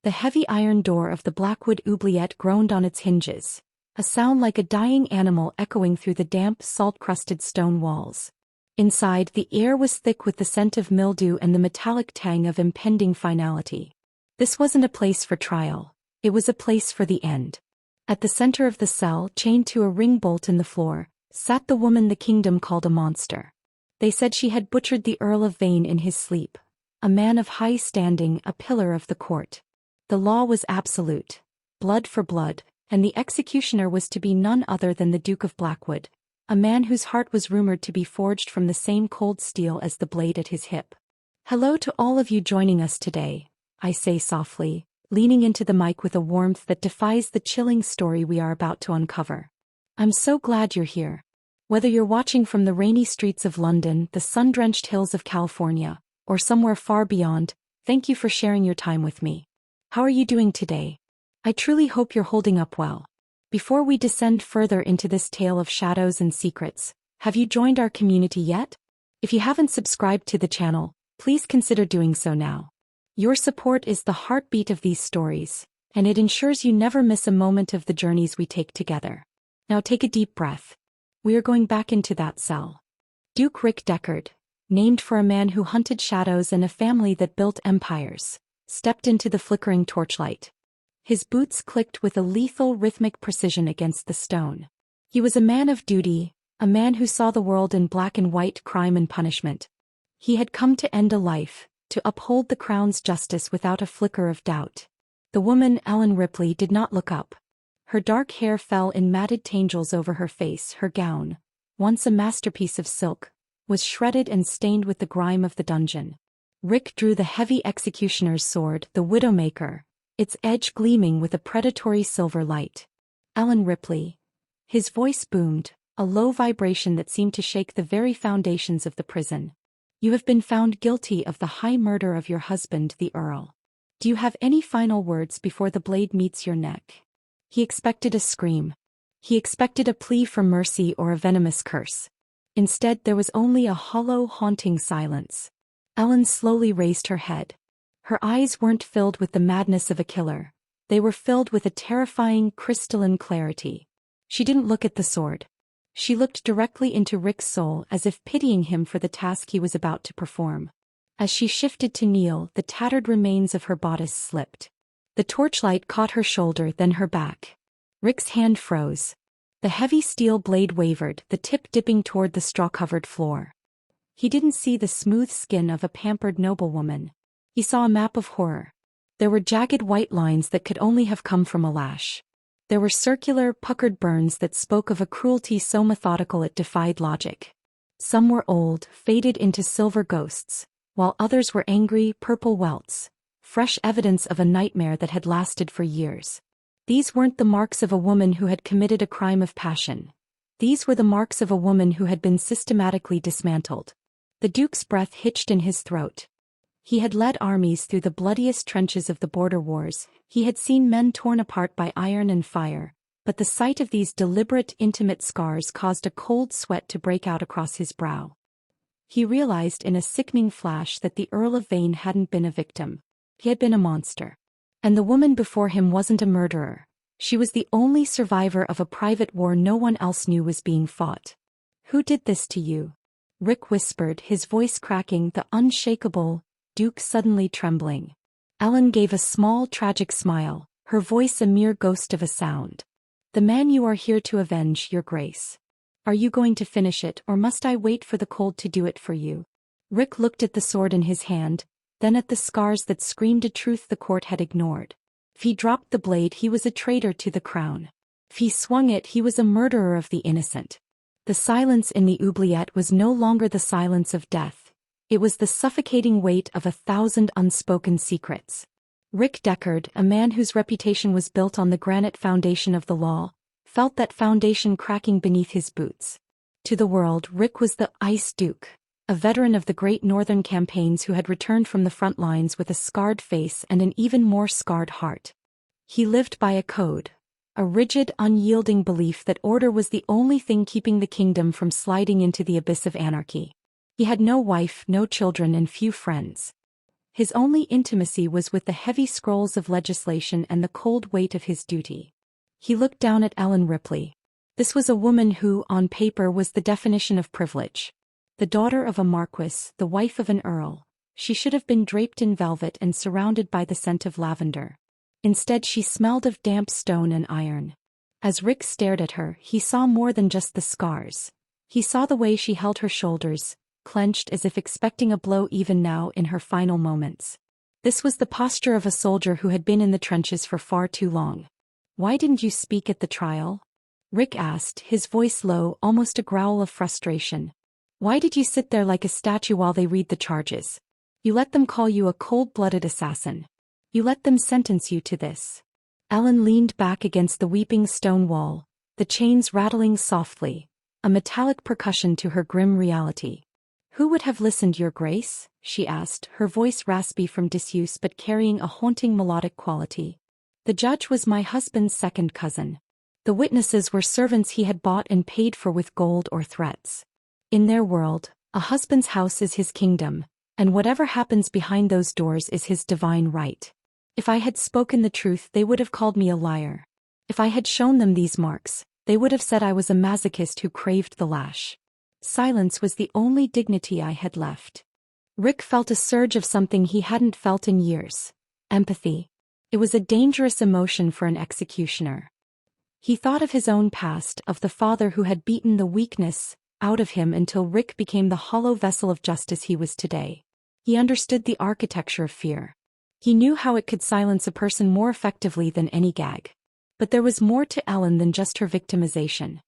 The heavy iron door of the Blackwood oubliette groaned on its hinges, a sound like a dying animal echoing through the damp, salt-crusted stone walls. Inside, the air was thick with the scent of mildew and the metallic tang of impending finality. This wasn't a place for trial. It was a place for the end. At the center of the cell, chained to a ring bolt in the floor, sat the woman the kingdom called a monster. They said she had butchered the Earl of Vane in his sleep, a man of high standing, a pillar of the court. The law was absolute, blood for blood, and the executioner was to be none other than the Duke of Blackwood, a man whose heart was rumored to be forged from the same cold steel as the blade at his hip. Hello to all of you joining us today, I say softly, leaning into the mic with a warmth that defies the chilling story we are about to uncover. I'm so glad you're here. Whether you're watching from the rainy streets of London, the sun-drenched hills of California, or somewhere far beyond, thank you for sharing your time with me. How are you doing today? I truly hope you're holding up well. Before we descend further into this tale of shadows and secrets, have you joined our community yet? If you haven't subscribed to the channel, please consider doing so now. Your support is the heartbeat of these stories, and it ensures you never miss a moment of the journeys we take together. Now take a deep breath. We are going back into that cell. Duke Rick Deckard, named for a man who hunted shadows and a family that built empires, stepped into the flickering torchlight. His boots clicked with a lethal rhythmic precision against the stone. He was a man of duty, a man who saw the world in black and white crime and punishment. He had come to end a life, to uphold the crown's justice without a flicker of doubt. The woman, Ellen Ripley, did not look up. Her dark hair fell in matted tangles over her face. Her gown, once a masterpiece of silk, was shredded and stained with the grime of the dungeon. Rick drew the heavy executioner's sword, the Widowmaker, its edge gleaming with a predatory silver light. Ellen Ripley. His voice boomed, a low vibration that seemed to shake the very foundations of the prison. You have been found guilty of the high murder of your husband, the Earl. Do you have any final words before the blade meets your neck? He expected a scream. He expected a plea for mercy or a venomous curse. Instead, there was only a hollow, haunting silence. Ellen slowly raised her head. Her eyes weren't filled with the madness of a killer. They were filled with a terrifying, crystalline clarity. She didn't look at the sword. She looked directly into Rick's soul as if pitying him for the task he was about to perform. As she shifted to kneel, the tattered remains of her bodice slipped. The torchlight caught her shoulder, then her back. Rick's hand froze. The heavy steel blade wavered, the tip dipping toward the straw-covered floor. He didn't see the smooth skin of a pampered noblewoman. He saw a map of horror. There were jagged white lines that could only have come from a lash. There were circular, puckered burns that spoke of a cruelty so methodical it defied logic. Some were old, faded into silver ghosts, while others were angry, purple welts, fresh evidence of a nightmare that had lasted for years. These weren't the marks of a woman who had committed a crime of passion. These were the marks of a woman who had been systematically dismantled. The Duke's breath hitched in his throat. He had led armies through the bloodiest trenches of the border wars. He had seen men torn apart by iron and fire, but the sight of these deliberate, intimate scars caused a cold sweat to break out across his brow. He realized in a sickening flash that the Earl of Vane hadn't been a victim. He had been a monster. And the woman before him wasn't a murderer. She was the only survivor of a private war no one else knew was being fought. "Who did this to you?" Rick whispered, his voice cracking, the unshakable Duke suddenly trembling. Ellen gave a small, tragic smile, her voice a mere ghost of a sound. "The man you are here to avenge, your grace. Are you going to finish it, or must I wait for the cold to do it for you?" Rick looked at the sword in his hand, then at the scars that screamed a truth the court had ignored. If he dropped the blade, he was a traitor to the crown. If he swung it, he was a murderer of the innocent. The silence in the oubliette was no longer the silence of death. It was the suffocating weight of 1,000 unspoken secrets. Rick Deckard, a man whose reputation was built on the granite foundation of the law, felt that foundation cracking beneath his boots. To the world, Rick was the Ice Duke, a veteran of the Great Northern campaigns who had returned from the front lines with a scarred face and an even more scarred heart. He lived by a code, a rigid, unyielding belief that order was the only thing keeping the kingdom from sliding into the abyss of anarchy. He had no wife, no children, and few friends. His only intimacy was with the heavy scrolls of legislation and the cold weight of his duty. He looked down at Ellen Ripley. This was a woman who, on paper, was the definition of privilege. The daughter of a marquis, the wife of an earl. She should have been draped in velvet and surrounded by the scent of lavender. Instead, she smelled of damp stone and iron. As Rick stared at her, he saw more than just the scars. He saw the way she held her shoulders, clenched as if expecting a blow even now in her final moments. This was the posture of a soldier who had been in the trenches for far too long. "Why didn't you speak at the trial?" Rick asked, his voice low, almost a growl of frustration. "Why did you sit there like a statue while they read the charges? You let them call you a cold-blooded assassin. You let them sentence you to this." Ellen leaned back against the weeping stone wall, the chains rattling softly, a metallic percussion to her grim reality. "Who would have listened, Your Grace?" she asked, her voice raspy from disuse but carrying a haunting melodic quality. "The judge was my husband's second cousin. The witnesses were servants he had bought and paid for with gold or threats. In their world, a husband's house is his kingdom, and whatever happens behind those doors is his divine right. If I had spoken the truth, they would have called me a liar. If I had shown them these marks, they would have said I was a masochist who craved the lash. Silence was the only dignity I had left." Rick felt a surge of something he hadn't felt in years. Empathy. It was a dangerous emotion for an executioner. He thought of his own past, of the father who had beaten the weakness out of him until Rick became the hollow vessel of justice he was today. He understood the architecture of fear. He knew how it could silence a person more effectively than any gag. But there was more to Ellen than just her victimization.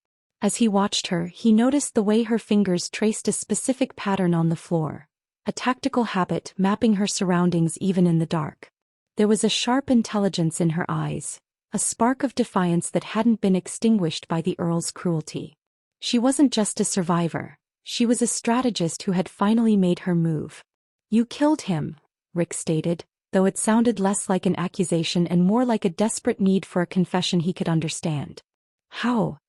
As he watched her, he noticed the way her fingers traced a specific pattern on the floor, a tactical habit mapping her surroundings even in the dark. There was a sharp intelligence in her eyes, a spark of defiance that hadn't been extinguished by the Earl's cruelty. She wasn't just a survivor, she was a strategist who had finally made her move. "You killed him," Rick stated, though it sounded less like an accusation and more like a desperate need for a confession he could understand. "How?"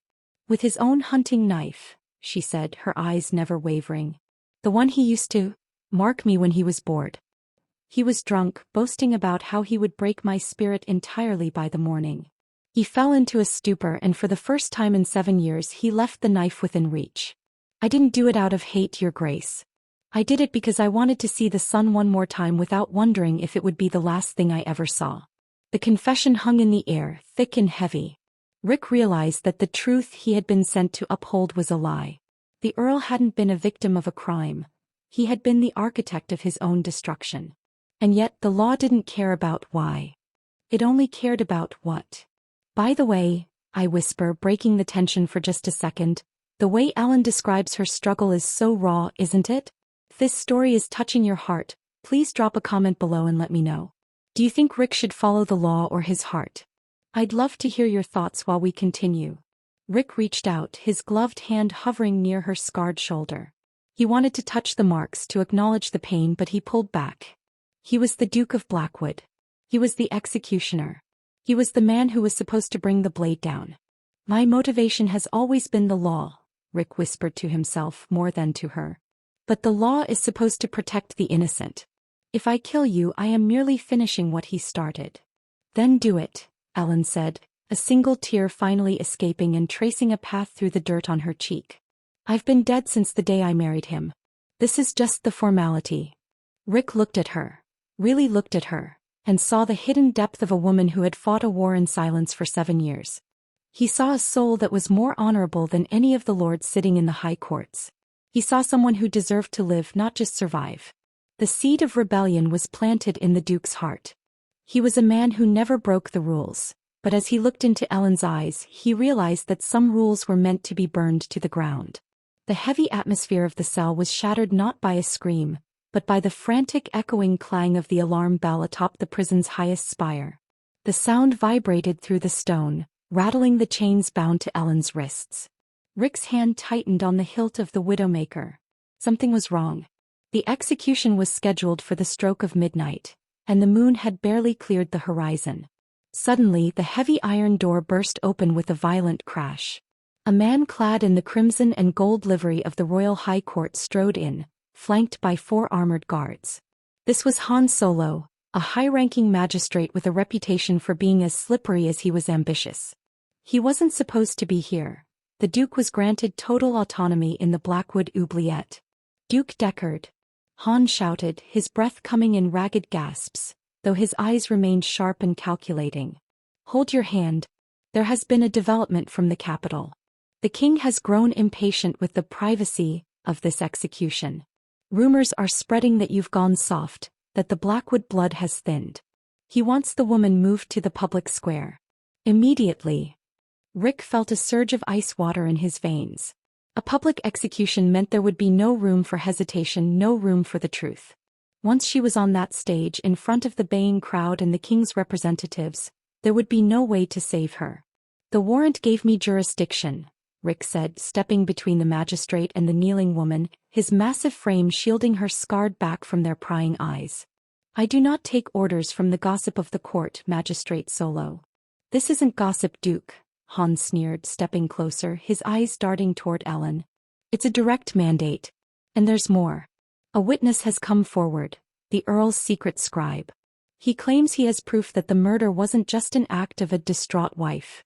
"With his own hunting knife," she said, her eyes never wavering. "The one he used to mark me when he was bored. He was drunk, boasting about how he would break my spirit entirely by the morning. He fell into a stupor, and for the first time in 7 years he left the knife within reach. I didn't do it out of hate, Your Grace. I did it because I wanted to see the sun one more time without wondering if it would be the last thing I ever saw." The confession hung in the air, thick and heavy. Rick realized that the truth he had been sent to uphold was a lie. The Earl hadn't been a victim of a crime. He had been the architect of his own destruction. And yet the law didn't care about why. It only cared about what. "By the way," I whisper, breaking the tension for just a second, "the way Ellen describes her struggle is so raw, isn't it? If this story is touching your heart, please drop a comment below and let me know. Do you think Rick should follow the law or his heart? I'd love to hear your thoughts while we continue." Rick reached out, his gloved hand hovering near her scarred shoulder. He wanted to touch the marks, to acknowledge the pain, but he pulled back. He was the Duke of Blackwood. He was the executioner. He was the man who was supposed to bring the blade down. "My motivation has always been the law," Rick whispered to himself more than to her. "But the law is supposed to protect the innocent. If I kill you, I am merely finishing what he started." "Then do it," Ellen said, a single tear finally escaping and tracing a path through the dirt on her cheek. "I've been dead since the day I married him. This is just the formality." Rick looked at her, really looked at her, and saw the hidden depth of a woman who had fought a war in silence for 7 years. He saw a soul that was more honorable than any of the lords sitting in the high courts. He saw someone who deserved to live, not just survive. The seed of rebellion was planted in the Duke's heart. He was a man who never broke the rules, but as he looked into Ellen's eyes, he realized that some rules were meant to be burned to the ground. The heavy atmosphere of the cell was shattered not by a scream, but by the frantic echoing clang of the alarm bell atop the prison's highest spire. The sound vibrated through the stone, rattling the chains bound to Ellen's wrists. Rick's hand tightened on the hilt of the Widowmaker. Something was wrong. The execution was scheduled for the stroke of midnight, and the moon had barely cleared the horizon. Suddenly, the heavy iron door burst open with a violent crash. A man clad in the crimson and gold livery of the Royal High Court strode in, flanked by 4 armored guards. This was Han Solo, a high-ranking magistrate with a reputation for being as slippery as he was ambitious. He wasn't supposed to be here. The Duke was granted total autonomy in the Blackwood Oubliette. Duke Deckard. Han shouted, his breath coming in ragged gasps, though his eyes remained sharp and calculating. Hold your hand. There has been a development from the capital. The king has grown impatient with the privacy of this execution. Rumors are spreading that you've gone soft, that the Blackwood blood has thinned. He wants the woman moved to the public square. Immediately. Rick felt a surge of ice water in his veins. A public execution meant there would be no room for hesitation, no room for the truth. Once she was on that stage in front of the baying crowd and the king's representatives, there would be no way to save her. The warrant gave me jurisdiction, Rick said, stepping between the magistrate and the kneeling woman, his massive frame shielding her scarred back from their prying eyes. I do not take orders from the gossip of the court, Magistrate Solo. This isn't gossip, Duke, Han sneered, stepping closer, his eyes darting toward Ellen. It's a direct mandate. And there's more. A witness has come forward, the Earl's secret scribe. He claims he has proof that the murder wasn't just an act of a distraught wife.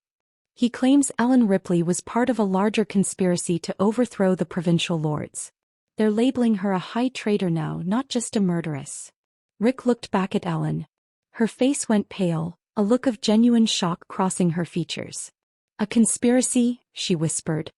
He claims Ellen Ripley was part of a larger conspiracy to overthrow the provincial lords. They're labeling her a high traitor now, not just a murderess. Rick looked back at Ellen. Her face went pale, a look of genuine shock crossing her features. A conspiracy, she whispered.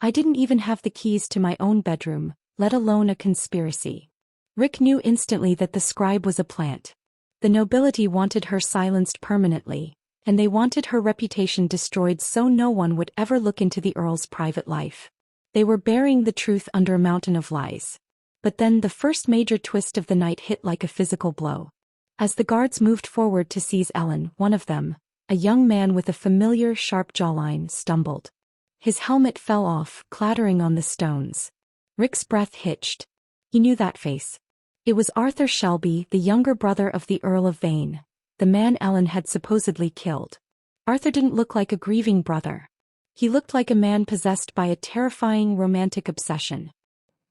I didn't even have the keys to my own bedroom, let alone a conspiracy. Rick knew instantly that the scribe was a plant. The nobility wanted her silenced permanently, and they wanted her reputation destroyed so no one would ever look into the Earl's private life. They were burying the truth under a mountain of lies. But then the first major twist of the night hit like a physical blow. As the guards moved forward to seize Ellen, one of them, a young man with a familiar sharp jawline, stumbled. His helmet fell off, clattering on the stones. Rick's breath hitched. He knew that face. It was Arthur Shelby, the younger brother of the Earl of Vane, the man Ellen had supposedly killed. Arthur didn't look like a grieving brother. He looked like a man possessed by a terrifying romantic obsession.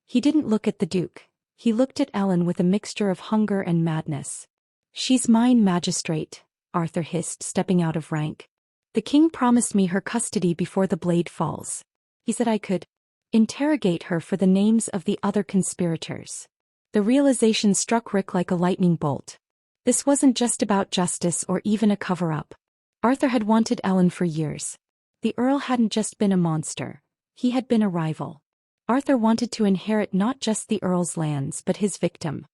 He didn't look at the Duke. He looked at Ellen with a mixture of hunger and madness. She's mine, Magistrate, Arthur hissed, stepping out of rank. The king promised me her custody before the blade falls. He said I could interrogate her for the names of the other conspirators. The realization struck Rick like a lightning bolt. This wasn't just about justice or even a cover-up. Arthur had wanted Ellen for years. The Earl hadn't just been a monster. He had been a rival. Arthur wanted to inherit not just the Earl's lands but his victim.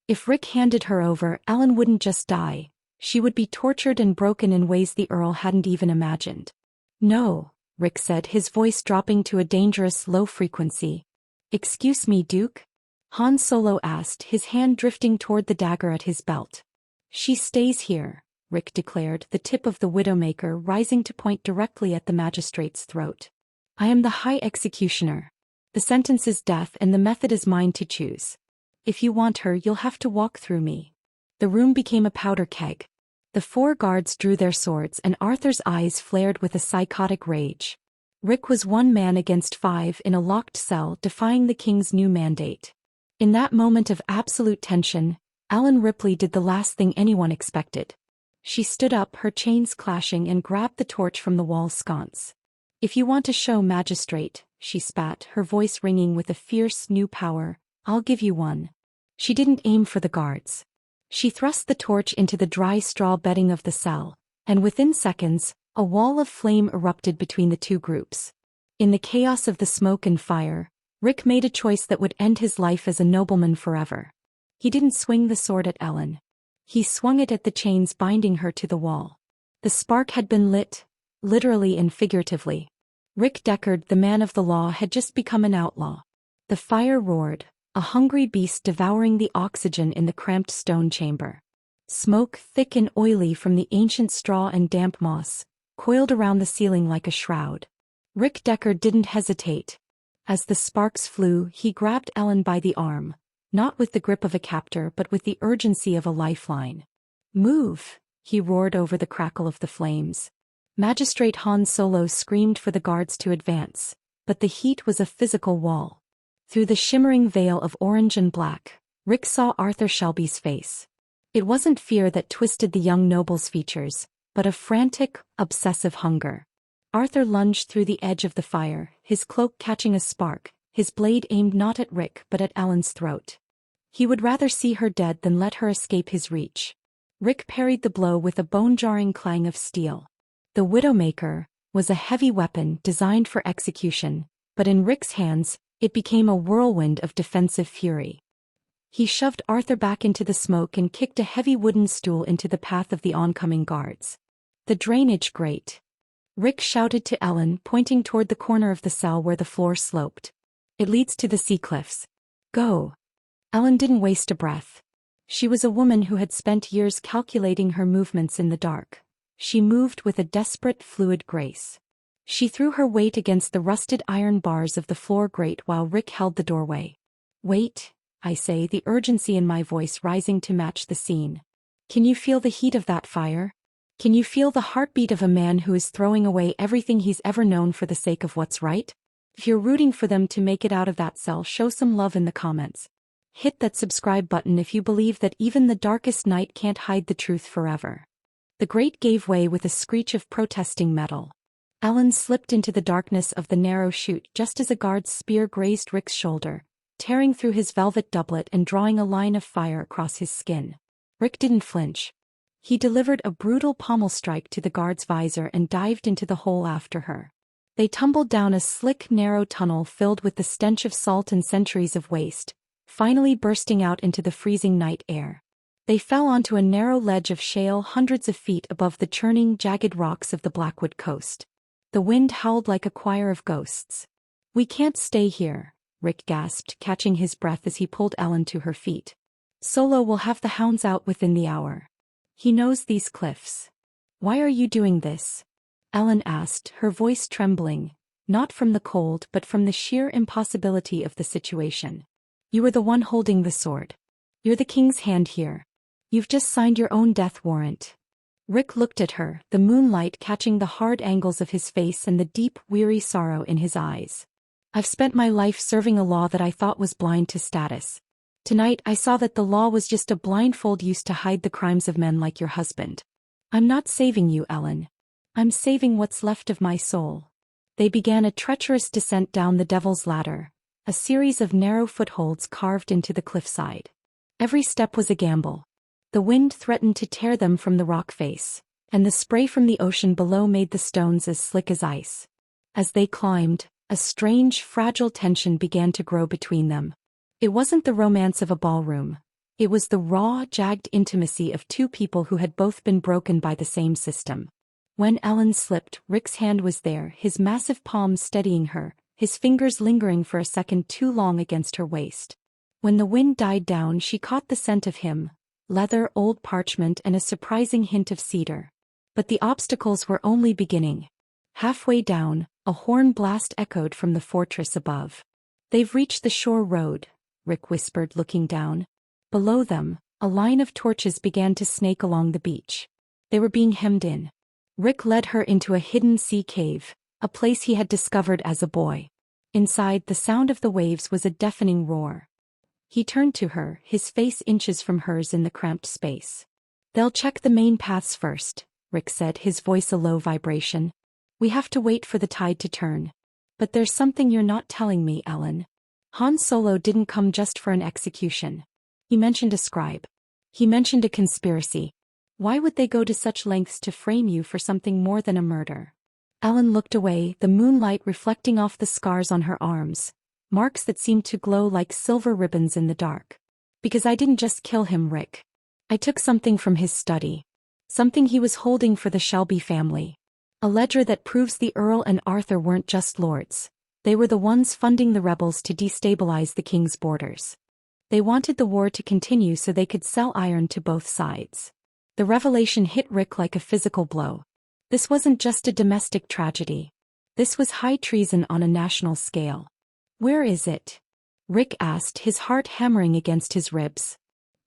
If Rick handed her over, Ellen wouldn't just die. She would be tortured and broken in ways the Earl hadn't even imagined. No, Rick said, his voice dropping to a dangerous low frequency. Excuse me, Duke? Han Solo asked, his hand drifting toward the dagger at his belt. She stays here, Rick declared, the tip of the Widowmaker rising to point directly at the magistrate's throat. I am the High Executioner. The sentence is death and the method is mine to choose. If you want her, you'll have to walk through me. The room became a powder keg. The four guards drew their swords and Arthur's eyes flared with a psychotic rage. Rick was one man against 5 in a locked cell defying the king's new mandate. In that moment of absolute tension, Ellen Ripley did the last thing anyone expected. She stood up, her chains clashing, and grabbed the torch from the wall sconce. If you want a show, Magistrate, she spat, her voice ringing with a fierce new power, I'll give you one. She didn't aim for the guards. She thrust the torch into the dry straw bedding of the cell, and within seconds, a wall of flame erupted between the two groups. In the chaos of the smoke and fire, Rick made a choice that would end his life as a nobleman forever. He didn't swing the sword at Ellen. He swung it at the chains binding her to the wall. The spark had been lit, literally and figuratively. Rick Deckard, the man of the law, had just become an outlaw. The fire roared, a hungry beast devouring the oxygen in the cramped stone chamber. Smoke, thick and oily from the ancient straw and damp moss, coiled around the ceiling like a shroud. Rick Deckard didn't hesitate. As the sparks flew, he grabbed Ellen by the arm, not with the grip of a captor but with the urgency of a lifeline. Move, he roared over the crackle of the flames. Magistrate Han Solo screamed for the guards to advance, but the heat was a physical wall. Through the shimmering veil of orange and black, Rick saw Arthur Shelby's face. It wasn't fear that twisted the young noble's features, but a frantic, obsessive hunger. Arthur lunged through the edge of the fire, his cloak catching a spark, his blade aimed not at Rick but at Ellen's throat. He would rather see her dead than let her escape his reach. Rick parried the blow with a bone-jarring clang of steel. The Widowmaker was a heavy weapon designed for execution, but in Rick's hands, it became a whirlwind of defensive fury. He shoved Arthur back into the smoke and kicked a heavy wooden stool into the path of the oncoming guards. The drainage grate. Rick shouted to Ellen, pointing toward the corner of the cell where the floor sloped. It leads to the sea cliffs. Go. Ellen didn't waste a breath. She was a woman who had spent years calculating her movements in the dark. She moved with a desperate, fluid grace. She threw her weight against the rusted iron bars of the floor grate while Rick held the doorway. Wait, I say, the urgency in my voice rising to match the scene. Can you feel the heat of that fire? Can you feel the heartbeat of a man who is throwing away everything he's ever known for the sake of what's right? If you're rooting for them to make it out of that cell, show some love in the comments. Hit that subscribe button if you believe that even the darkest night can't hide the truth forever. The grate gave way with a screech of protesting metal. Ellen slipped into the darkness of the narrow chute just as a guard's spear grazed Rick's shoulder, tearing through his velvet doublet and drawing a line of fire across his skin. Rick didn't flinch. He delivered a brutal pommel strike to the guard's visor and dived into the hole after her. They tumbled down a slick, narrow tunnel filled with the stench of salt and centuries of waste, finally bursting out into the freezing night air. They fell onto a narrow ledge of shale hundreds of feet above the churning, jagged rocks of the Blackwood coast. The wind howled like a choir of ghosts. We can't stay here, Rick gasped, catching his breath as he pulled Ellen to her feet. Solo will have the hounds out within the hour. He knows these cliffs. Why are you doing this? Ellen asked, her voice trembling, not from the cold but from the sheer impossibility of the situation. You were the one holding the sword. You're the king's hand here. You've just signed your own death warrant. Rick looked at her, the moonlight catching the hard angles of his face and the deep, weary sorrow in his eyes. I've spent my life serving a law that I thought was blind to status. Tonight I saw that the law was just a blindfold used to hide the crimes of men like your husband. I'm not saving you, Ellen. I'm saving what's left of my soul. They began a treacherous descent down the Devil's Ladder, a series of narrow footholds carved into the cliffside. Every step was a gamble. The wind threatened to tear them from the rock face, and the spray from the ocean below made the stones as slick as ice. As they climbed, a strange, fragile tension began to grow between them. It wasn't the romance of a ballroom. It was the raw, jagged intimacy of two people who had both been broken by the same system. When Ellen slipped, Rick's hand was there, his massive palm steadying her, his fingers lingering for a second too long against her waist. When the wind died down, she caught the scent of him, leather, old parchment, and a surprising hint of cedar. But the obstacles were only beginning. Halfway down, a horn blast echoed from the fortress above. They've reached the shore road, Rick whispered, looking down. Below them, a line of torches began to snake along the beach. They were being hemmed in. Rick led her into a hidden sea cave, a place he had discovered as a boy. Inside, the sound of the waves was a deafening roar. He turned to her, his face inches from hers in the cramped space. They'll check the main paths first, Rick said, his voice a low vibration. We have to wait for the tide to turn. But there's something you're not telling me, Ellen. Han Solo didn't come just for an execution. He mentioned a scribe. He mentioned a conspiracy. Why would they go to such lengths to frame you for something more than a murder? Ellen looked away, the moonlight reflecting off the scars on her arms, marks that seemed to glow like silver ribbons in the dark. Because I didn't just kill him, Rick. I took something from his study. Something he was holding for the Shelby family. A ledger that proves the Earl and Arthur weren't just lords. They were the ones funding the rebels to destabilize the king's borders. They wanted the war to continue so they could sell iron to both sides. The revelation hit Rick like a physical blow. This wasn't just a domestic tragedy. This was high treason on a national scale. Where is it? Rick asked, his heart hammering against his ribs.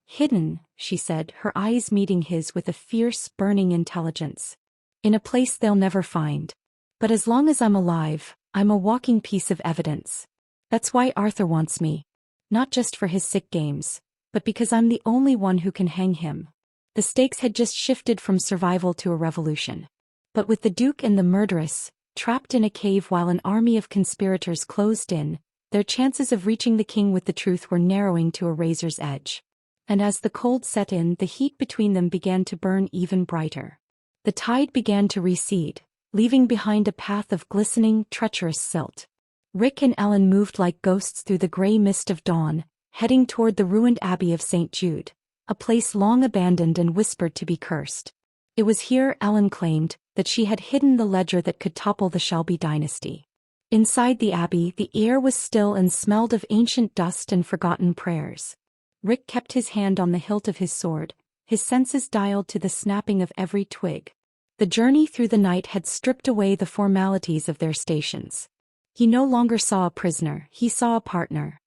Hidden, she said, her eyes meeting his with a fierce, burning intelligence. In a place they'll never find. But as long as I'm alive, I'm a walking piece of evidence. That's why Arthur wants me. Not just for his sick games, but because I'm the only one who can hang him. The stakes had just shifted from survival to a revolution. But with the Duke and the murderess, trapped in a cave while an army of conspirators closed in, their chances of reaching the king with the truth were narrowing to a razor's edge. And as the cold set in, the heat between them began to burn even brighter. The tide began to recede, leaving behind a path of glistening, treacherous silt. Rick and Ellen moved like ghosts through the gray mist of dawn, heading toward the ruined Abbey of St. Jude, a place long abandoned and whispered to be cursed. It was here, Ellen claimed, that she had hidden the ledger that could topple the Shelby dynasty. Inside the abbey, the air was still and smelled of ancient dust and forgotten prayers. Rick kept his hand on the hilt of his sword, his senses dialed to the snapping of every twig. The journey through the night had stripped away the formalities of their stations. He no longer saw a prisoner, he saw a partner.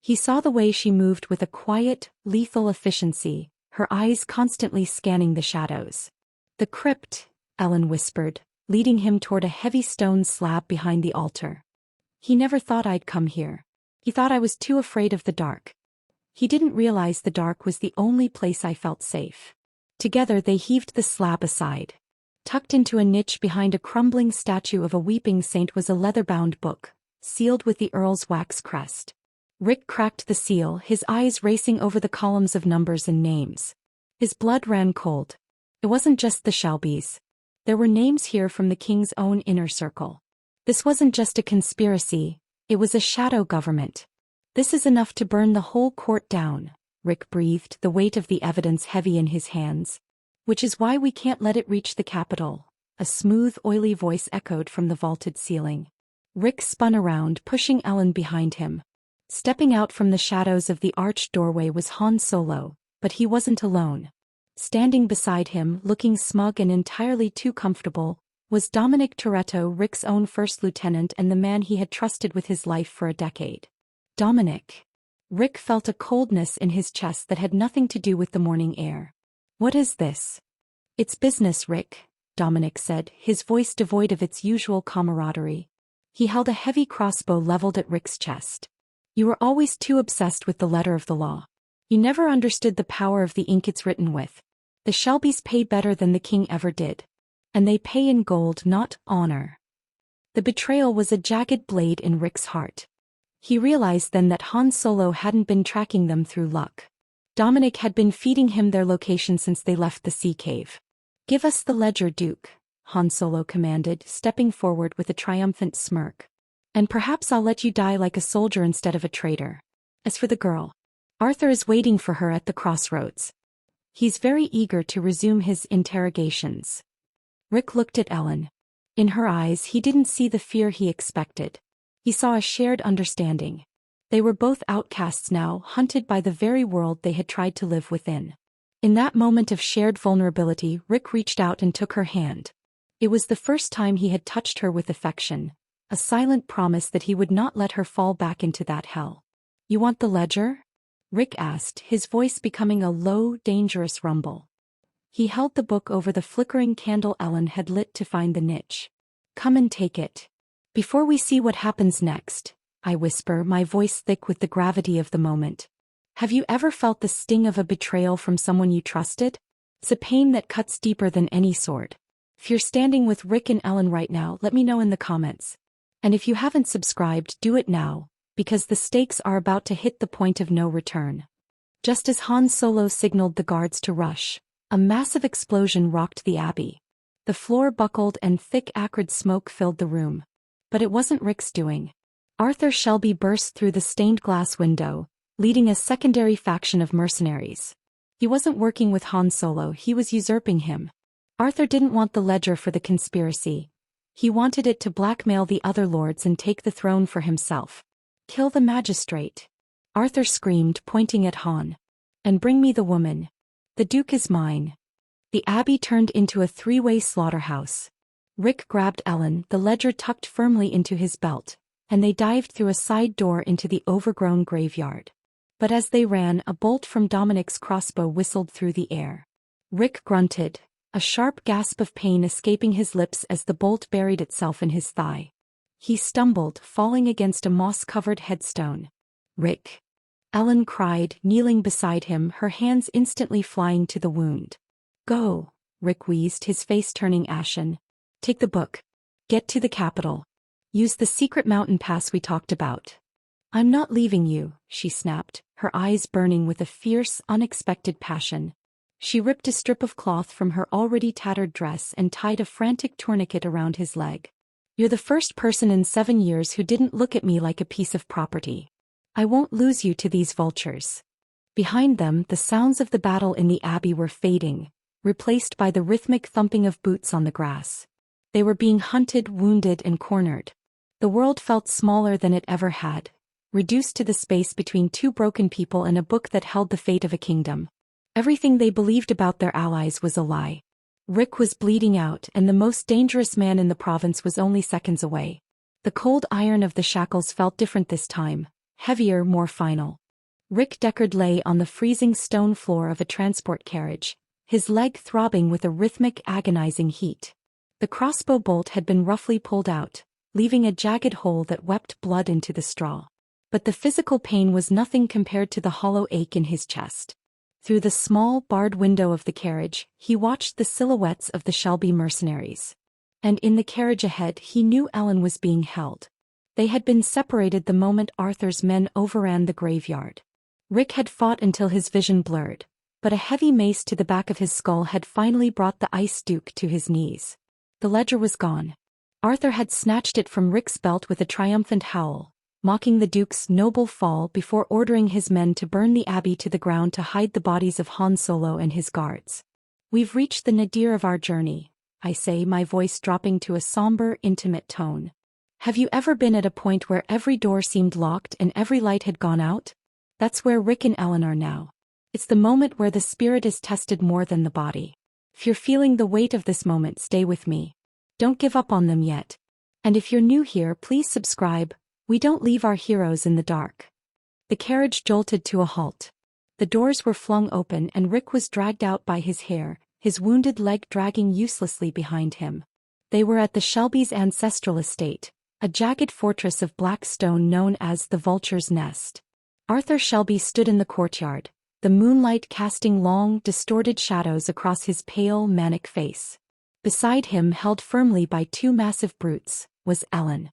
He saw the way she moved with a quiet, lethal efficiency, her eyes constantly scanning the shadows. "The crypt," Ellen whispered, leading him toward a heavy stone slab behind the altar. "He never thought I'd come here. He thought I was too afraid of the dark. He didn't realize the dark was the only place I felt safe." Together they heaved the slab aside. Tucked into a niche behind a crumbling statue of a weeping saint was a leather-bound book, sealed with the Earl's wax crest. Rick cracked the seal, his eyes racing over the columns of numbers and names. His blood ran cold. It wasn't just the Shelbys. There were names here from the king's own inner circle. This wasn't just a conspiracy, it was a shadow government. "This is enough to burn the whole court down," Rick breathed, the weight of the evidence heavy in his hands. "Which is why we can't let it reach the capital," a smooth, oily voice echoed from the vaulted ceiling. Rick spun around, pushing Ellen behind him. Stepping out from the shadows of the arched doorway was Han Solo, but he wasn't alone. Standing beside him, looking smug and entirely too comfortable, was Dominic Toretto, Rick's own first lieutenant and the man he had trusted with his life for a decade. Dominic. Rick felt a coldness in his chest that had nothing to do with the morning air. "What is this?" "It's business, Rick," Dominic said, his voice devoid of its usual camaraderie. He held a heavy crossbow leveled at Rick's chest. "You were always too obsessed with the letter of the law. You never understood the power of the ink it's written with. The Shelbys pay better than the king ever did. And they pay in gold, not honor." The betrayal was a jagged blade in Rick's heart. He realized then that Han Solo hadn't been tracking them through luck. Dominic had been feeding him their location since they left the sea cave. "Give us the ledger, Duke," Han Solo commanded, stepping forward with a triumphant smirk. "And perhaps I'll let you die like a soldier instead of a traitor. As for the girl, Arthur is waiting for her at the crossroads. He's very eager to resume his interrogations." Rick looked at Ellen. In her eyes he didn't see the fear he expected. He saw a shared understanding. They were both outcasts now, hunted by the very world they had tried to live within. In that moment of shared vulnerability, Rick reached out and took her hand. It was the first time he had touched her with affection, a silent promise that he would not let her fall back into that hell. "You want the ledger?" Rick asked, his voice becoming a low, dangerous rumble. He held the book over the flickering candle Ellen had lit to find the niche. "Come and take it. Before we see what happens next," I whisper, my voice thick with the gravity of the moment. "Have you ever felt the sting of a betrayal from someone you trusted? It's a pain that cuts deeper than any sword. If you're standing with Rick and Ellen right now, let me know in the comments. And if you haven't subscribed, do it now, because the stakes are about to hit the point of no return." Just as Han Solo signaled the guards to rush, a massive explosion rocked the abbey. The floor buckled and thick acrid smoke filled the room. But it wasn't Rick's doing. Arthur Shelby burst through the stained glass window, leading a secondary faction of mercenaries. He wasn't working with Han Solo, he was usurping him. Arthur didn't want the ledger for the conspiracy. He wanted it to blackmail the other lords and take the throne for himself. "Kill the magistrate," Arthur screamed, pointing at Han. "And bring me the woman. The Duke is mine." The abbey turned into a three-way slaughterhouse. Rick grabbed Ellen, the ledger tucked firmly into his belt, and they dived through a side door into the overgrown graveyard. But as they ran, a bolt from Dominic's crossbow whistled through the air. Rick grunted, a sharp gasp of pain escaping his lips as the bolt buried itself in his thigh. He stumbled, falling against a moss-covered headstone. "Rick." Ellen cried, kneeling beside him, her hands instantly flying to the wound. Go, Rick wheezed, his face turning ashen. Take the book. Get to the capital. Use the secret mountain pass we talked about. I'm not leaving you, she snapped, her eyes burning with a fierce, unexpected passion. She ripped a strip of cloth from her already tattered dress and tied a frantic tourniquet around his leg. You're the first person in 7 years who didn't look at me like a piece of property. I won't lose you to these vultures. Behind them, the sounds of the battle in the abbey were fading, replaced by the rhythmic thumping of boots on the grass. They were being hunted, wounded, and cornered. The world felt smaller than it ever had, reduced to the space between two broken people and a book that held the fate of a kingdom. Everything they believed about their allies was a lie. Rick was bleeding out, and the most dangerous man in the province was only seconds away. The cold iron of the shackles felt different this time, heavier, more final. Rick Deckard lay on the freezing stone floor of a transport carriage, his leg throbbing with a rhythmic, agonizing heat. The crossbow bolt had been roughly pulled out, leaving a jagged hole that wept blood into the straw. But the physical pain was nothing compared to the hollow ache in his chest. Through the small, barred window of the carriage, he watched the silhouettes of the Shelby mercenaries. And in the carriage ahead, he knew Ellen was being held. They had been separated the moment Arthur's men overran the graveyard. Rick had fought until his vision blurred, but a heavy mace to the back of his skull had finally brought the ice duke to his knees. The ledger was gone. Arthur had snatched it from Rick's belt with a triumphant howl, mocking the duke's noble fall before ordering his men to burn the abbey to the ground to hide the bodies of Han Solo and his guards. We've reached the nadir of our journey, I say, my voice dropping to a somber, intimate tone. Have you ever been at a point where every door seemed locked and every light had gone out? That's where Rick and Ellen are now. It's the moment where the spirit is tested more than the body. If you're feeling the weight of this moment, stay with me. Don't give up on them yet. And if you're new here, please subscribe. We don't leave our heroes in the dark. The carriage jolted to a halt. The doors were flung open and Rick was dragged out by his hair, his wounded leg dragging uselessly behind him. They were at the Shelby's ancestral estate, a jagged fortress of black stone known as the Vulture's Nest. Arthur Shelby stood in the courtyard, the moonlight casting long, distorted shadows across his pale, manic face. Beside him, held firmly by two massive brutes, was Ellen.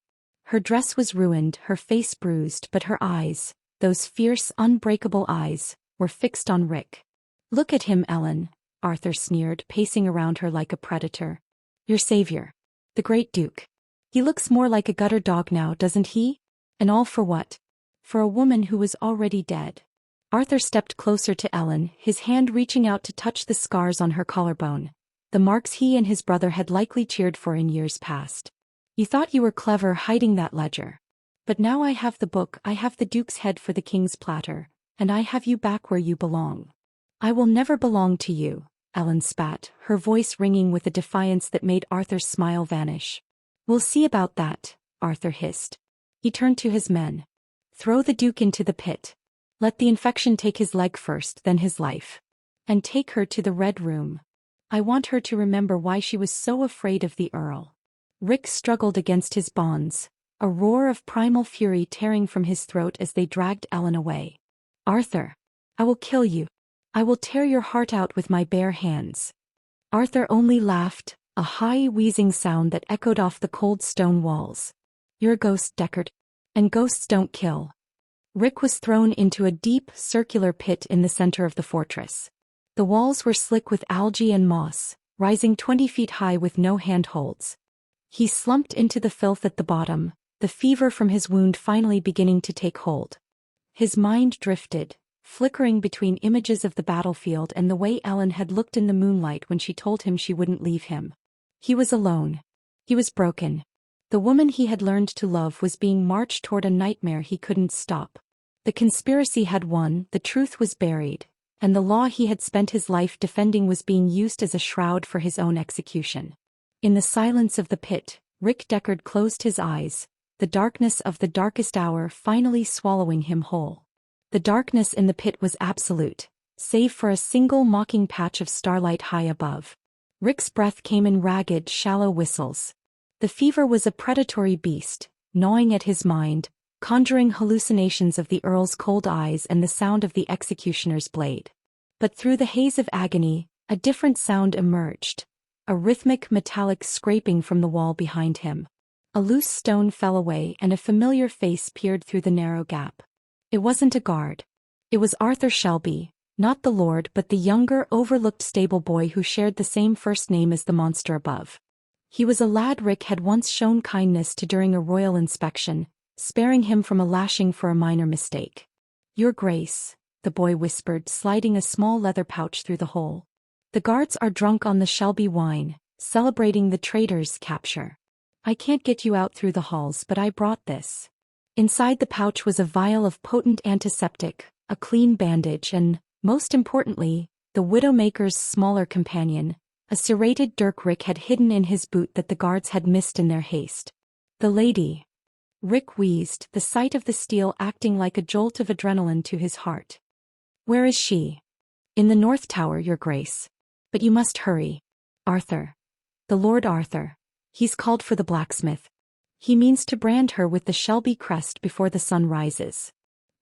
Her dress was ruined, her face bruised, but her eyes, those fierce, unbreakable eyes, were fixed on Rick. Look at him, Ellen, Arthur sneered, pacing around her like a predator. Your savior. The great Duke. He looks more like a gutter dog now, doesn't he? And all for what? For a woman who was already dead. Arthur stepped closer to Ellen, his hand reaching out to touch the scars on her collarbone, the marks he and his brother had likely cheered for in years past. You thought you were clever hiding that ledger. But now I have the book, I have the Duke's head for the king's platter, and I have you back where you belong. I will never belong to you, Ellen spat, her voice ringing with a defiance that made Arthur's smile vanish. We'll see about that, Arthur hissed. He turned to his men. Throw the Duke into the pit. Let the infection take his leg first, then his life. And take her to the Red Room. I want her to remember why she was so afraid of the Earl. Rick struggled against his bonds, a roar of primal fury tearing from his throat as they dragged Ellen away. Arthur, I will kill you. I will tear your heart out with my bare hands. Arthur only laughed, a high wheezing sound that echoed off the cold stone walls. You're a ghost, Deckard. And ghosts don't kill. Rick was thrown into a deep, circular pit in the center of the fortress. The walls were slick with algae and moss, rising 20 feet high with no handholds. He slumped into the filth at the bottom, the fever from his wound finally beginning to take hold. His mind drifted, flickering between images of the battlefield and the way Ellen had looked in the moonlight when she told him she wouldn't leave him. He was alone. He was broken. The woman he had learned to love was being marched toward a nightmare he couldn't stop. The conspiracy had won, the truth was buried, and the law he had spent his life defending was being used as a shroud for his own execution. In the silence of the pit, Rick Deckard closed his eyes, the darkness of the darkest hour finally swallowing him whole. The darkness in the pit was absolute, save for a single mocking patch of starlight high above. Rick's breath came in ragged, shallow whistles. The fever was a predatory beast, gnawing at his mind, conjuring hallucinations of the earl's cold eyes and the sound of the executioner's blade. But through the haze of agony, a different sound emerged, a rhythmic metallic scraping from the wall behind him. A loose stone fell away and a familiar face peered through the narrow gap. It wasn't a guard. It was Arthur Shelby, not the lord but the younger, overlooked stable boy who shared the same first name as the monster above. He was a lad Rick had once shown kindness to during a royal inspection, sparing him from a lashing for a minor mistake. "Your Grace," the boy whispered, sliding a small leather pouch through the hole. "The guards are drunk on the Shelby wine, celebrating the traitor's capture. I can't get you out through the halls, but I brought this." Inside the pouch was a vial of potent antiseptic, a clean bandage and, most importantly, the Widowmaker's smaller companion, a serrated dirk Rick had hidden in his boot that the guards had missed in their haste. "The lady." Rick wheezed, the sight of the steel acting like a jolt of adrenaline to his heart. "Where is she?" "In the North Tower, Your Grace. But you must hurry." "Arthur. The Lord Arthur. He's called for the blacksmith. He means to brand her with the Shelby crest before the sun rises.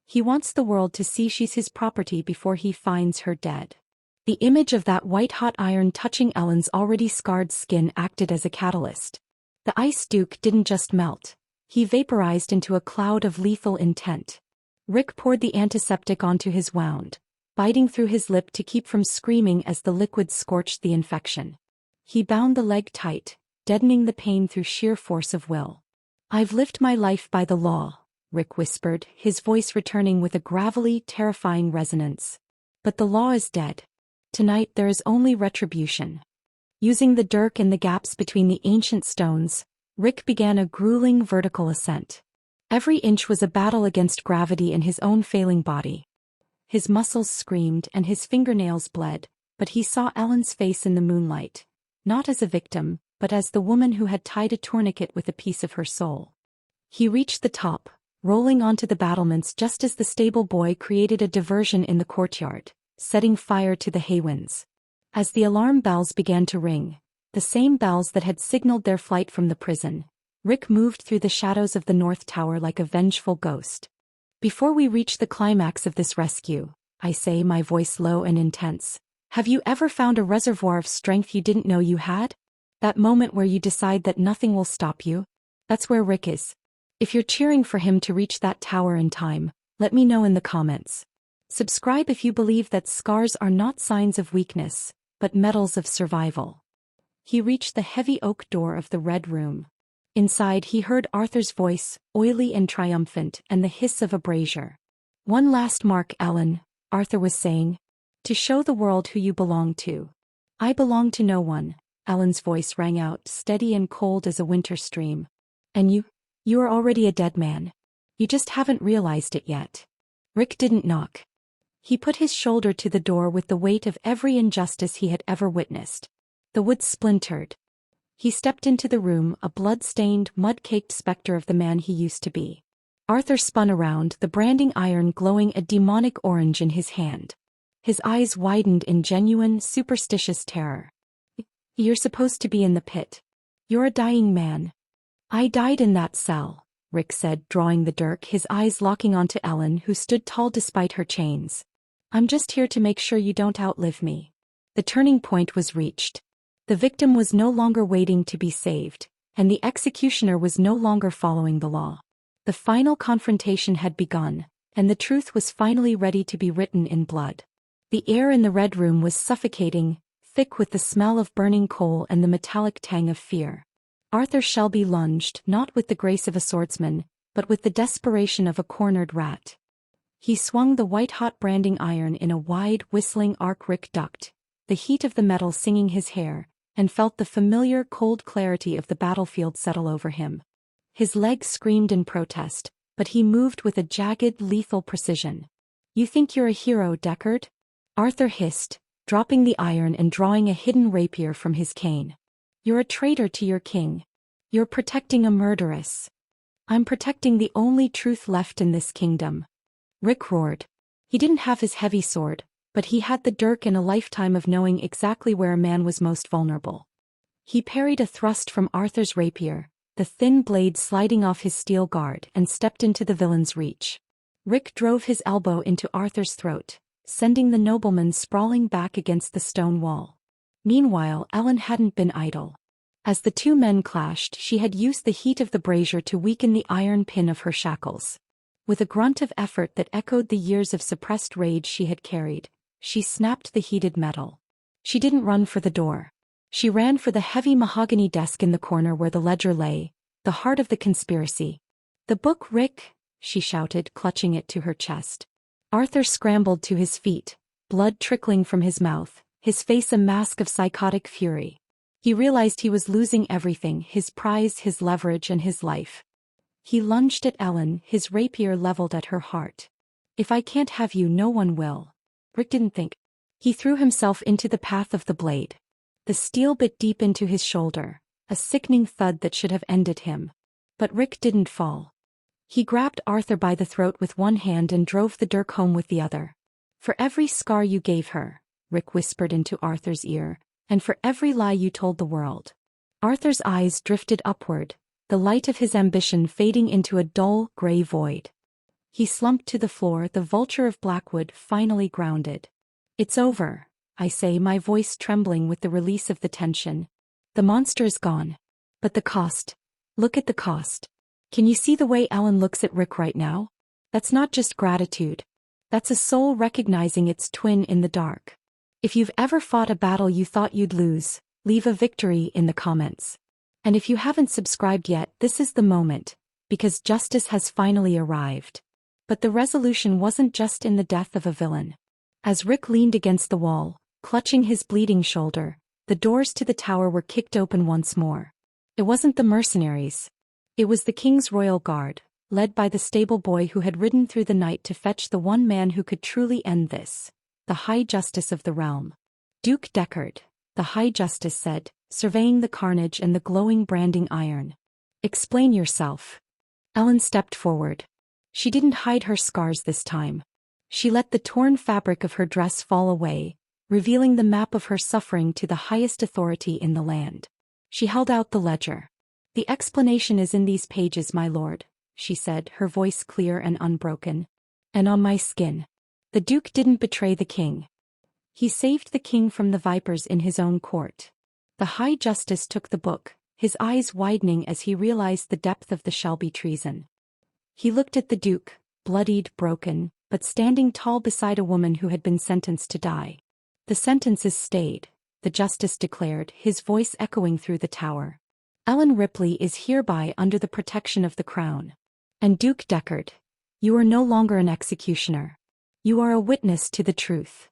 He wants the world to see she's his property before he finds her dead." The image of that white-hot iron touching Ellen's already scarred skin acted as a catalyst. The ice duke didn't just melt. He vaporized into a cloud of lethal intent. Rick poured the antiseptic onto his wound, biting through his lip to keep from screaming as the liquid scorched the infection. He bound the leg tight, deadening the pain through sheer force of will. "I've lived my life by the law," Rick whispered, his voice returning with a gravelly, terrifying resonance. "But the law is dead. Tonight there is only retribution." Using the dirk in the gaps between the ancient stones, Rick began a grueling vertical ascent. Every inch was a battle against gravity in his own failing body. His muscles screamed and his fingernails bled, but he saw Ellen's face in the moonlight, not as a victim, but as the woman who had tied a tourniquet with a piece of her soul. He reached the top, rolling onto the battlements just as the stable boy created a diversion in the courtyard, setting fire to the haywinds. As the alarm bells began to ring, the same bells that had signaled their flight from the prison, Rick moved through the shadows of the North Tower like a vengeful ghost. "Before we reach the climax of this rescue," I say, my voice low and intense, "have you ever found a reservoir of strength you didn't know you had? That moment where you decide that nothing will stop you? That's where Rick is. If you're cheering for him to reach that tower in time, let me know in the comments. Subscribe if you believe that scars are not signs of weakness, but medals of survival." He reached the heavy oak door of the Red Room. Inside he heard Arthur's voice, oily and triumphant, and the hiss of a brazier. "One last mark, Ellen," Arthur was saying. "To show the world who you belong to." "I belong to no one," Ellen's voice rang out, steady and cold as a winter stream. "And you are already a dead man. You just haven't realized it yet." Rick didn't knock. He put his shoulder to the door with the weight of every injustice he had ever witnessed. The wood splintered. He stepped into the room, a blood-stained, mud-caked specter of the man he used to be. Arthur spun around, the branding iron glowing a demonic orange in his hand. His eyes widened in genuine, superstitious terror. "You're supposed to be in the pit. You're a dying man." "I died in that cell," Rick said, drawing the dirk, his eyes locking onto Ellen, who stood tall despite her chains. "I'm just here to make sure you don't outlive me." The turning point was reached. The victim was no longer waiting to be saved, and the executioner was no longer following the law. The final confrontation had begun, and the truth was finally ready to be written in blood. The air in the Red Room was suffocating, thick with the smell of burning coal and the metallic tang of fear. Arthur Shelby lunged, not with the grace of a swordsman, but with the desperation of a cornered rat. He swung the white-hot branding iron in a wide, whistling arc. Rick ducked, the heat of the metal singing his hair, and felt the familiar cold clarity of the battlefield settle over him. His legs screamed in protest, but he moved with a jagged, lethal precision. "You think you're a hero, Deckard?" Arthur hissed, dropping the iron and drawing a hidden rapier from his cane. "You're a traitor to your king. You're protecting a murderess." "I'm protecting the only truth left in this kingdom," Rick roared. He didn't have his heavy sword, but he had the dirk and a lifetime of knowing exactly where a man was most vulnerable. He parried a thrust from Arthur's rapier, the thin blade sliding off his steel guard, and stepped into the villain's reach. Rick drove his elbow into Arthur's throat, sending the nobleman sprawling back against the stone wall. Meanwhile, Ellen hadn't been idle. As the two men clashed, she had used the heat of the brazier to weaken the iron pin of her shackles. With a grunt of effort that echoed the years of suppressed rage she had carried, she snapped the heated metal. She didn't run for the door. She ran for the heavy mahogany desk in the corner where the ledger lay, the heart of the conspiracy. "The book, Rick," she shouted, clutching it to her chest. Arthur scrambled to his feet, blood trickling from his mouth, his face a mask of psychotic fury. He realized he was losing everything, his prize, his leverage, and his life. He lunged at Ellen, his rapier leveled at her heart. "If I can't have you, no one will." Rick didn't think. He threw himself into the path of the blade. The steel bit deep into his shoulder, a sickening thud that should have ended him. But Rick didn't fall. He grabbed Arthur by the throat with one hand and drove the dirk home with the other. "For every scar you gave her," Rick whispered into Arthur's ear, "and for every lie you told the world." Arthur's eyes drifted upward, the light of his ambition fading into a dull, gray void. He slumped to the floor, the vulture of Blackwood finally grounded. "It's over," I say, my voice trembling with the release of the tension. "The monster is gone. But the cost. Look at the cost. Can you see the way Ellen looks at Rick right now? That's not just gratitude. That's a soul recognizing its twin in the dark. If you've ever fought a battle you thought you'd lose, leave a victory in the comments. And if you haven't subscribed yet, this is the moment, because justice has finally arrived." But the resolution wasn't just in the death of a villain. As Rick leaned against the wall, clutching his bleeding shoulder, the doors to the tower were kicked open once more. It wasn't the mercenaries. It was the King's Royal Guard, led by the stable boy who had ridden through the night to fetch the one man who could truly end this, the High Justice of the realm. "Duke Deckard," the High Justice said, surveying the carnage and the glowing branding iron. "Explain yourself." Ellen stepped forward. She didn't hide her scars this time. She let the torn fabric of her dress fall away, revealing the map of her suffering to the highest authority in the land. She held out the ledger. "The explanation is in these pages, my lord," she said, her voice clear and unbroken. "And on my skin. The Duke didn't betray the king. He saved the king from the vipers in his own court." The High Justice took the book, his eyes widening as he realized the depth of the Shelby treason. He looked at the Duke, bloodied, broken, but standing tall beside a woman who had been sentenced to die. "The sentence is stayed," the Justice declared, his voice echoing through the tower. "Ellen Ripley is hereby under the protection of the crown. And Duke Deckard, you are no longer an executioner. You are a witness to the truth."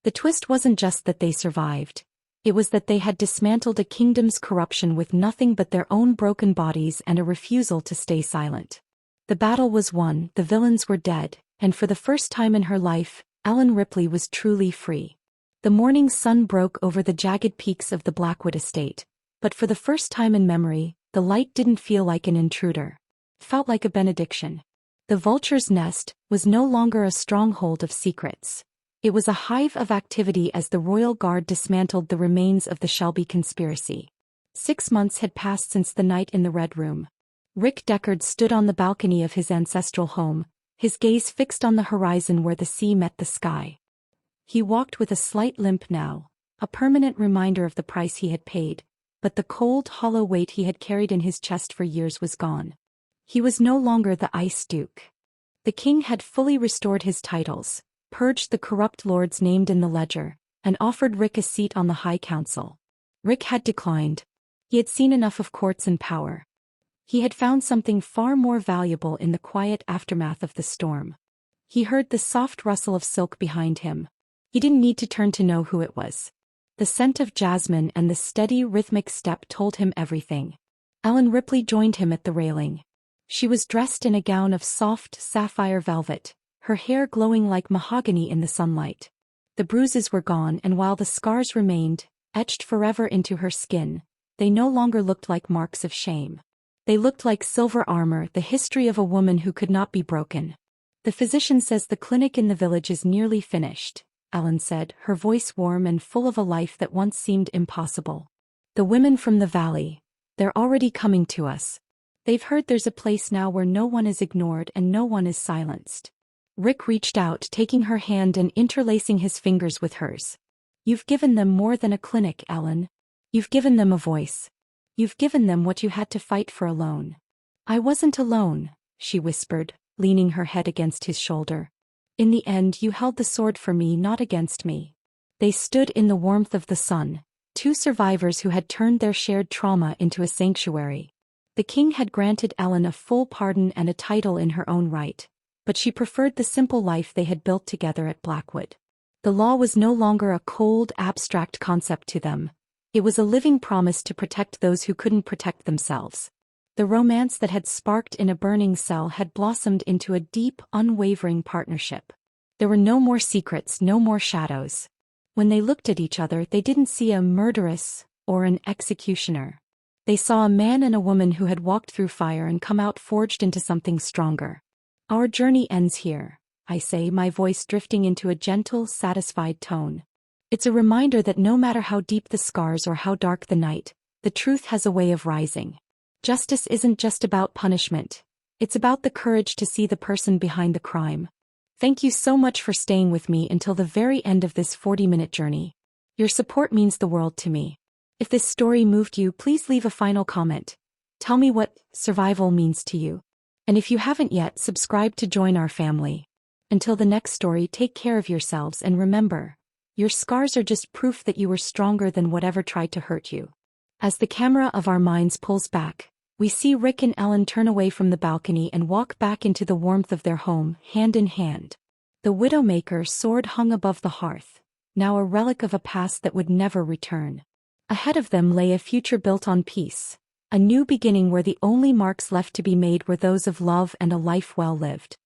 The twist wasn't just that they survived. It was that they had dismantled a kingdom's corruption with nothing but their own broken bodies and a refusal to stay silent. The battle was won, the villains were dead, and for the first time in her life, Ellen Ripley was truly free. The morning sun broke over the jagged peaks of the Blackwood estate, but for the first time in memory, the light didn't feel like an intruder. It felt like a benediction. The vulture's nest was no longer a stronghold of secrets. It was a hive of activity as the Royal Guard dismantled the remains of the Shelby conspiracy. 6 months had passed since the night in the Red Room. Rick Deckard stood on the balcony of his ancestral home, his gaze fixed on the horizon where the sea met the sky. He walked with a slight limp now, a permanent reminder of the price he had paid, but the cold, hollow weight he had carried in his chest for years was gone. He was no longer the Ice Duke. The king had fully restored his titles, purged the corrupt lords named in the ledger, and offered Rick a seat on the High Council. Rick had declined. He had seen enough of courts and power. He had found something far more valuable in the quiet aftermath of the storm. He heard the soft rustle of silk behind him. He didn't need to turn to know who it was. The scent of jasmine and the steady, rhythmic step told him everything. Ellen Ripley joined him at the railing. She was dressed in a gown of soft, sapphire velvet, her hair glowing like mahogany in the sunlight. The bruises were gone, and while the scars remained, etched forever into her skin, they no longer looked like marks of shame. They looked like silver armor, the history of a woman who could not be broken. "The physician says the clinic in the village is nearly finished," Ellen said, her voice warm and full of a life that once seemed impossible. "The women from the valley, they're already coming to us. They've heard there's a place now where no one is ignored and no one is silenced. Rick reached out, taking her hand and interlacing his fingers with hers. You've given them more than a clinic, Ellen. You've given them a voice. You've given them what you had to fight for alone. I wasn't alone, she whispered, leaning her head against his shoulder. In the end, you held the sword for me, not against me. They stood in the warmth of the sun, two survivors who had turned their shared trauma into a sanctuary. The king had granted Ellen a full pardon and a title in her own right, but she preferred the simple life they had built together at Blackwood. The law was no longer a cold, abstract concept to them. It was a living promise to protect those who couldn't protect themselves. The romance that had sparked in a burning cell had blossomed into a deep, unwavering partnership. There were no more secrets, no more shadows. When they looked at each other, they didn't see a murderess or an executioner. They saw a man and a woman who had walked through fire and come out forged into something stronger. Our journey ends here, I say, my voice drifting into a gentle, satisfied tone. It's a reminder that no matter how deep the scars or how dark the night, the truth has a way of rising. Justice isn't just about punishment. It's about the courage to see the person behind the crime. Thank you so much for staying with me until the very end of this 40-minute journey. Your support means the world to me. If this story moved you, please leave a final comment. Tell me what survival means to you. And if you haven't yet, subscribe to join our family. Until the next story, take care of yourselves and remember, your scars are just proof that you were stronger than whatever tried to hurt you. As the camera of our minds pulls back, we see Rick and Ellen turn away from the balcony and walk back into the warmth of their home, hand in hand. The Widowmaker sword hung above the hearth, now a relic of a past that would never return. Ahead of them lay a future built on peace, a new beginning where the only marks left to be made were those of love and a life well lived.